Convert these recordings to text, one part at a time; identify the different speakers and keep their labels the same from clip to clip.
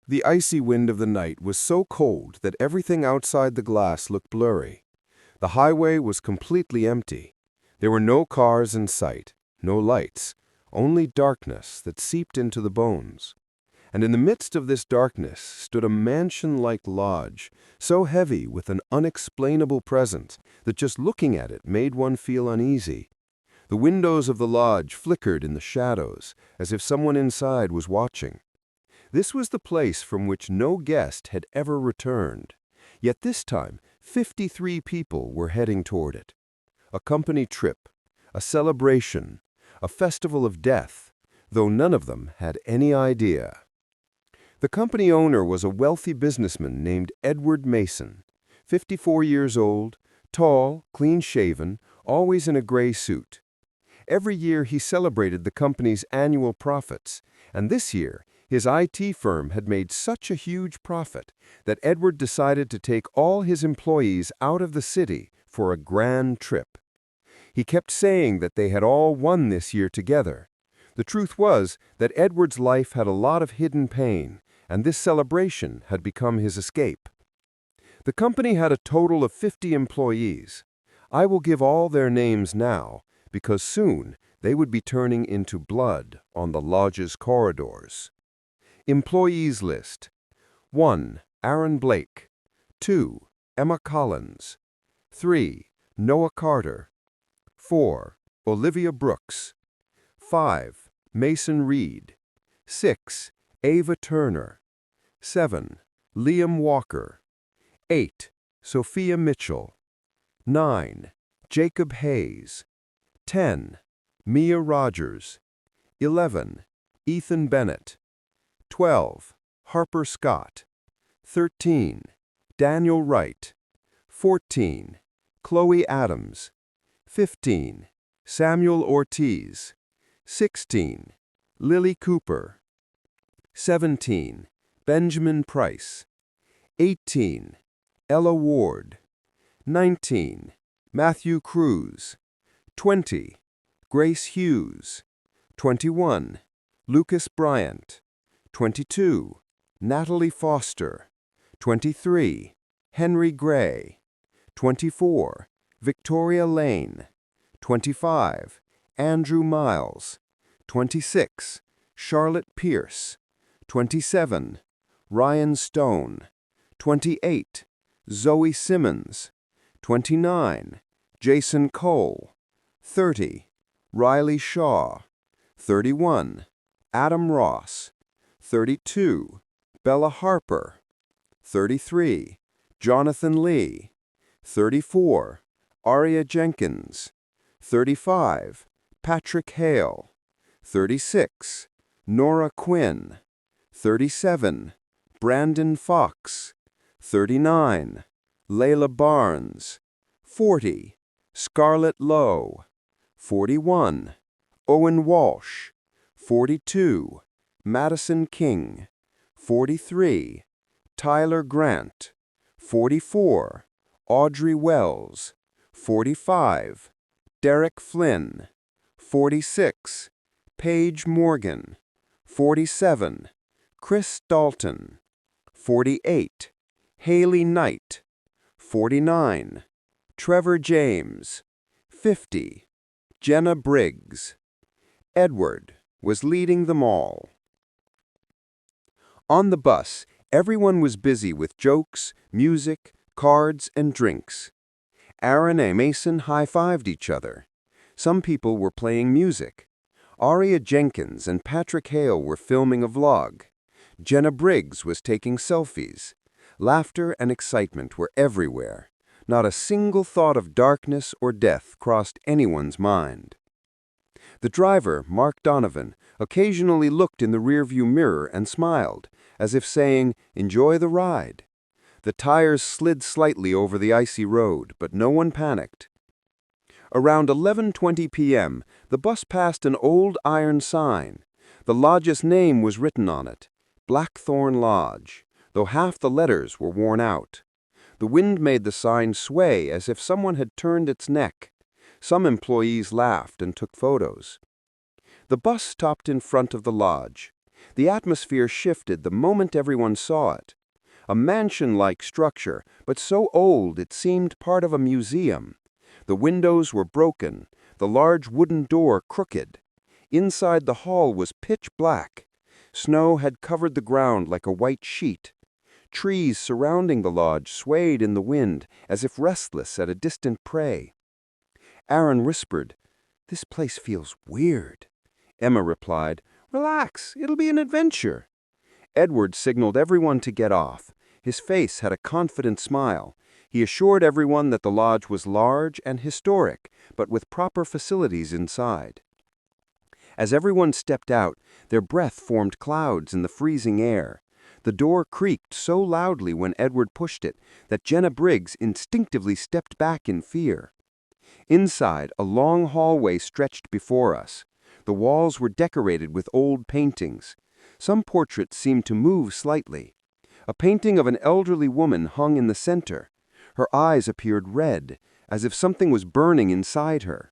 Speaker 1: The icy wind of the night was so cold that everything outside the glass looked blurry. The highway was completely empty. There were no cars in sight, no lights, only darkness that seeped into the bones. And in the midst of this darkness stood a mansion-like lodge, so heavy with an unexplainable presence that just looking at it made one feel uneasy. The windows of the lodge flickered in the shadows, as if someone inside was watching. This was the place from which no guest had ever returned. Yet this time, 53 people were heading toward it. A company trip, a celebration, a festival of death, though none of them had any idea. The company owner was a wealthy businessman named Edward Mason, 54 years old, tall, clean-shaven, always in a gray suit. Every year he celebrated the company's annual profits, and this year his IT firm had made such a huge profit that Edward decided to take all his employees out of the city for a grand trip. He kept saying that they had all won this year together. The truth was that Edward's life had a lot of hidden pain, and this celebration had become his escape. The company had a total of 50 employees. I will give all their names now, because soon they would be turning into blood on the lodge's corridors. Employees list: 1. Aaron Blake. 2. Emma Collins. 3. Noah Carter. 4. Olivia Brooks. 5. Mason Reed. 6. Ava Turner. 7. Liam Walker. 8. Sophia Mitchell. 9. Jacob Hayes. 10. Mia Rogers. 11. Ethan Bennett. 12. Harper Scott. 13. Daniel Wright. 14. Chloe Adams. 15. Samuel Ortiz. 16. Lily Cooper. 17. Benjamin Price. 18. Ella Ward. 19. Matthew Cruz. 20. Grace Hughes. 21. Lucas Bryant. 22. Natalie Foster. 23. Henry Gray. 24. Victoria Lane. 25. Andrew Miles. 26. Charlotte Pierce. 27. Ryan Stone. 28. Zoe Simmons. 29. Jason Cole. 30. Riley Shaw. 31. Adam Ross. 32. Bella Harper. 33. Jonathan Lee. 34. Aria Jenkins. 35. Patrick Hale. 36. Nora Quinn. 37. Brandon Fox. 39. Layla Barnes. 40. Scarlett Lowe. 41. Owen Walsh. 42. Madison King. 43. Tyler Grant. 44. Audrey Wells. 45. Derek Flynn. 46. Paige Morgan. 47. Chris Dalton. 48. Haley Knight. 49. Trevor James. 50. Jenna Briggs. Edward was leading them all. On the bus, everyone was busy with jokes, music, cards, and drinks. Aaron and Mason high-fived each other. Some people were playing music. Aria Jenkins and Patrick Hale were filming a vlog. Jenna Briggs was taking selfies. Laughter and excitement were everywhere. Not a single thought of darkness or death crossed anyone's mind. The driver, Mark Donovan, occasionally looked in the rearview mirror and smiled, as if saying, "Enjoy the ride." The tires slid slightly over the icy road, but no one panicked. Around 11:20 p.m., the bus passed an old iron sign. The lodge's name was written on it, Blackthorn Lodge, though half the letters were worn out. The wind made the sign sway as if someone had turned its neck. Some employees laughed and took photos. The bus stopped in front of the lodge. The atmosphere shifted the moment everyone saw it. A mansion-like structure, but so old it seemed part of a museum. The windows were broken, the large wooden door crooked. Inside the hall was pitch black. Snow had covered the ground like a white sheet. Trees surrounding the lodge swayed in the wind, as if restless at a distant prey. Aaron whispered, "This place feels weird." Emma replied, "Relax, it'll be an adventure." Edward signaled everyone to get off. His face had a confident smile. He assured everyone that the lodge was large and historic, but with proper facilities inside. As everyone stepped out, their breath formed clouds in the freezing air. The door creaked so loudly when Edward pushed it that Jenna Briggs instinctively stepped back in fear. Inside, a long hallway stretched before us. The walls were decorated with old paintings. Some portraits seemed to move slightly. A painting of an elderly woman hung in the center. Her eyes appeared red, as if something was burning inside her.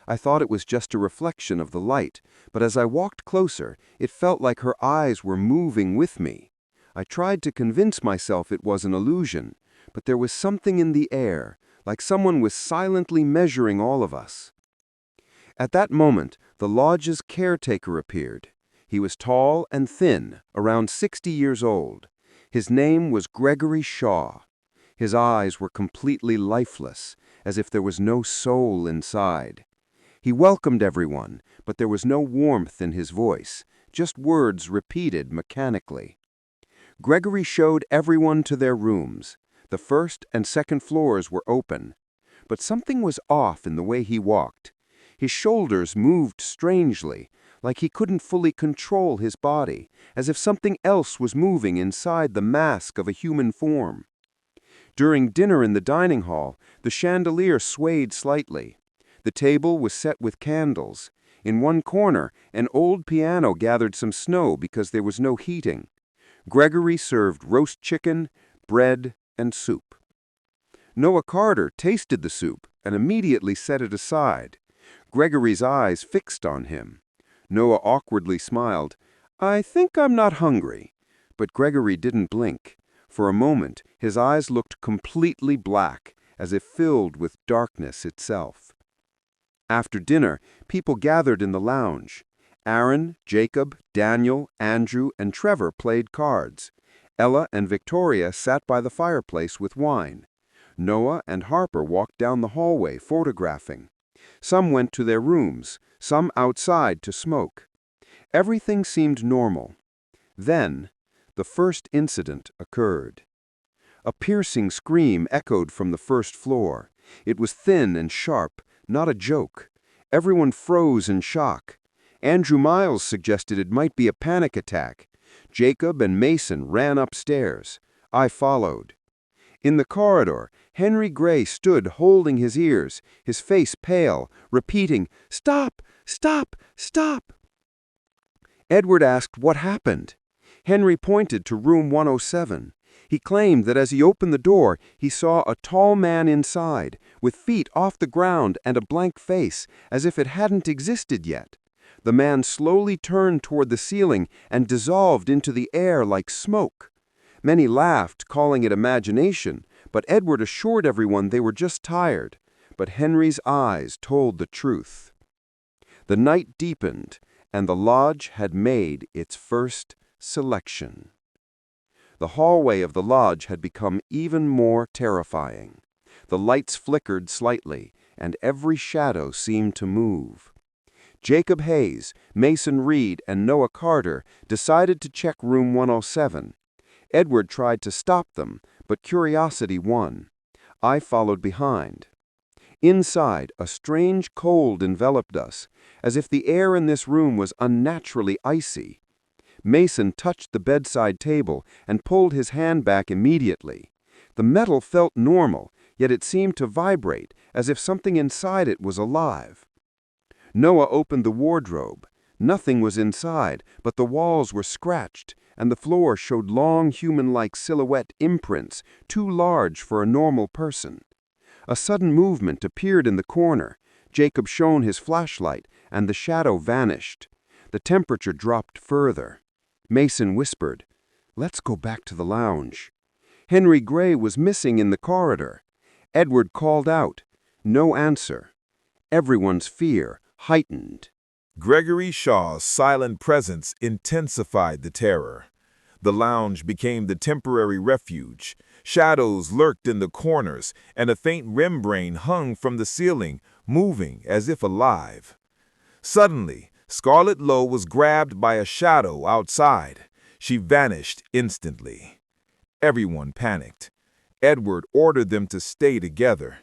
Speaker 1: I thought it was just a reflection of the light, but as I walked closer, it felt like her eyes were moving with me. I tried to convince myself it was an illusion, but there was something in the air, like someone was silently measuring all of us. At that moment, the lodge's caretaker appeared. He was tall and thin, around 60 years old. His name was Gregory Shaw. His eyes were completely lifeless, as if there was no soul inside. He welcomed everyone, but there was no warmth in his voice, just words repeated mechanically. Gregory showed everyone to their rooms. The first and second floors were open. But something was off in the way he walked. His shoulders moved strangely, like he couldn't fully control his body, as if something else was moving inside the mask of a human form. During dinner in the dining hall, the chandelier swayed slightly. The table was set with candles. In one corner, an old piano gathered some snow because there was no heating. Gregory served roast chicken, bread, and soup. Noah Carter tasted the soup and immediately set it aside. Gregory's eyes fixed on him. Noah awkwardly smiled. "I think I'm not hungry." But Gregory didn't blink. For a moment, his eyes looked completely black, as if filled with darkness itself. After dinner, people gathered in the lounge. Aaron, Jacob, Daniel, Andrew, and Trevor played cards. Ella and Victoria sat by the fireplace with wine. Noah and Harper walked down the hallway photographing. Some went to their rooms, some outside to smoke. Everything seemed normal. Then, the first incident occurred. A piercing scream echoed from the first floor. It was thin and sharp, not a joke. Everyone froze in shock. Andrew Miles suggested it might be a panic attack. Jacob and Mason ran upstairs. I followed. In the corridor, Henry Gray stood holding his ears, his face pale, repeating, "Stop! Stop! Stop!" Edward asked what happened. Henry pointed to room 107. He claimed that as he opened the door, he saw a tall man inside, with feet off the ground and a blank face, as if it hadn't existed yet. The man slowly turned toward the ceiling and dissolved into the air like smoke. Many laughed, calling it imagination, but Edward assured everyone they were just tired. But Henry's eyes told the truth. The night deepened, and the lodge had made its first selection. The hallway of the lodge had become even more terrifying. The lights flickered slightly, and every shadow seemed to move. Jacob Hayes, Mason Reed, and Noah Carter decided to check room 107. Edward tried to stop them, but curiosity won. I followed behind. Inside, a strange cold enveloped us, as if the air in this room was unnaturally icy. Mason touched the bedside table and pulled his hand back immediately. The metal felt normal, yet it seemed to vibrate, as if something inside it was alive. Noah opened the wardrobe. Nothing was inside, but the walls were scratched, and the floor showed long human-like silhouette imprints, too large for a normal person. A sudden movement appeared in the corner. Jacob shone his flashlight, and the shadow vanished. The temperature dropped further. Mason whispered, "Let's go back to the lounge." Henry Gray was missing in the corridor. Edward called out. No answer. Everyone's fear heightened.
Speaker 2: Gregory Shaw's silent presence intensified the terror. The lounge became the temporary refuge. Shadows lurked in the corners, and a faint membrane hung from the ceiling, moving as if alive. Suddenly, Scarlet Lowe was grabbed by a shadow outside. She vanished instantly. Everyone panicked. Edward ordered them to stay together.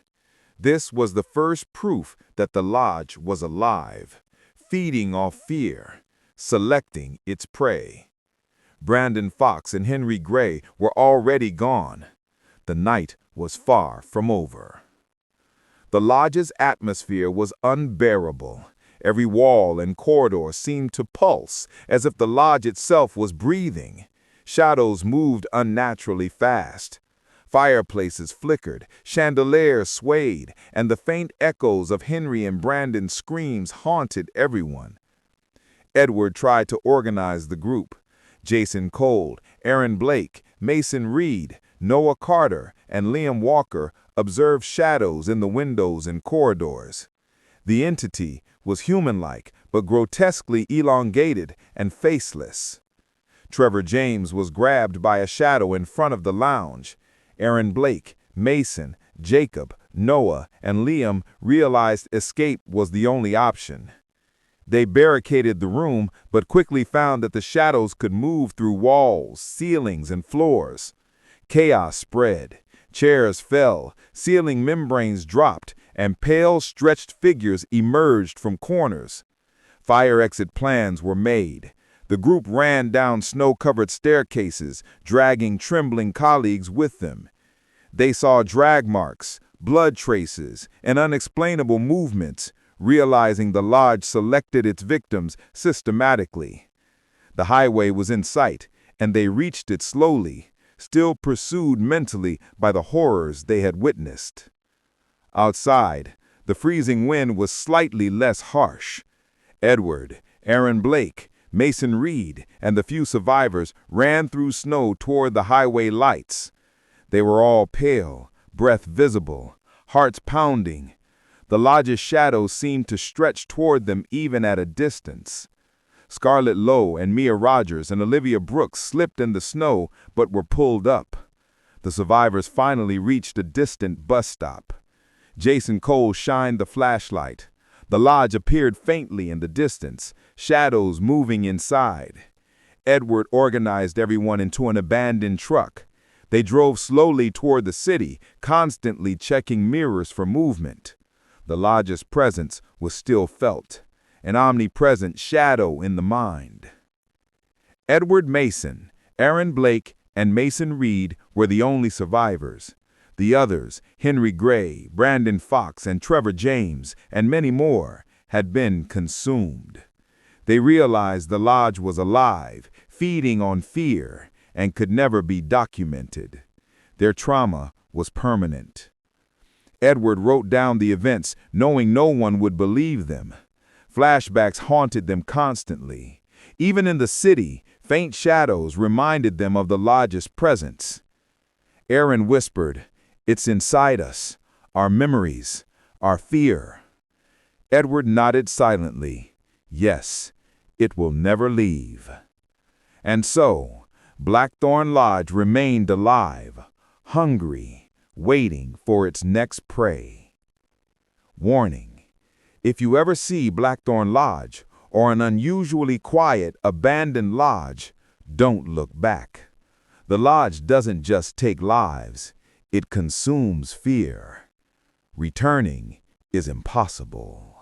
Speaker 2: This was the first proof that the lodge was alive, feeding off fear, selecting its prey. Brandon Fox and Henry Gray were already gone. The night was far from over. The lodge's atmosphere was unbearable. Every wall and corridor seemed to pulse, as if the lodge itself was breathing. Shadows moved unnaturally fast. Fireplaces flickered, chandeliers swayed, and the faint echoes of Henry and Brandon's screams haunted everyone. Edward tried to organize the group. Jason Cole, Aaron Blake, Mason Reed, Noah Carter, and Liam Walker observed shadows in the windows and corridors. The entity was human-like, but grotesquely elongated and faceless. Trevor James was grabbed by a shadow in front of the lounge. Aaron Blake, Mason, Jacob, Noah, and Liam realized escape was the only option. They barricaded the room, but quickly found that the shadows could move through walls, ceilings, and floors. Chaos spread. Chairs fell, ceiling membranes dropped, and pale, stretched figures emerged from corners. Fire exit plans were made. The group ran down snow-covered staircases, dragging trembling colleagues with them. They saw drag marks, blood traces, and unexplainable movements, realizing the lodge selected its victims systematically. The highway was in sight, and they reached it slowly, still pursued mentally by the horrors they had witnessed. Outside, the freezing wind was slightly less harsh. Edward, Aaron Blake, Mason Reed, and the few survivors ran through snow toward the highway lights. They were all pale, breath visible, hearts pounding. The lodge's shadows seemed to stretch toward them even at a distance. Scarlet Lowe and Mia Rogers and Olivia Brooks slipped in the snow but were pulled up. The survivors finally reached a distant bus stop. Jason Cole shined the flashlight. The lodge appeared faintly in the distance, shadows moving inside. Edward organized everyone into an abandoned truck. They drove slowly toward the city, constantly checking mirrors for movement. The lodge's presence was still felt, an omnipresent shadow in the mind. Edward Mason, Aaron Blake, and Mason Reed were the only survivors. The others, Henry Gray, Brandon Fox, and Trevor James, and many more, had been consumed. They realized the lodge was alive, feeding on fear, and could never be documented. Their trauma was permanent. Edward wrote down the events, knowing no one would believe them. Flashbacks haunted them constantly. Even in the city, faint shadows reminded them of the lodge's presence. Aaron whispered, "It's inside us, our memories, our fear." Edward nodded silently. Yes, it will never leave. And so, Blackthorn Lodge remained alive, hungry, waiting for its next prey. Warning: if you ever see Blackthorn Lodge or an unusually quiet, abandoned lodge, don't look back. The lodge doesn't just take lives, it consumes fear. Returning is impossible.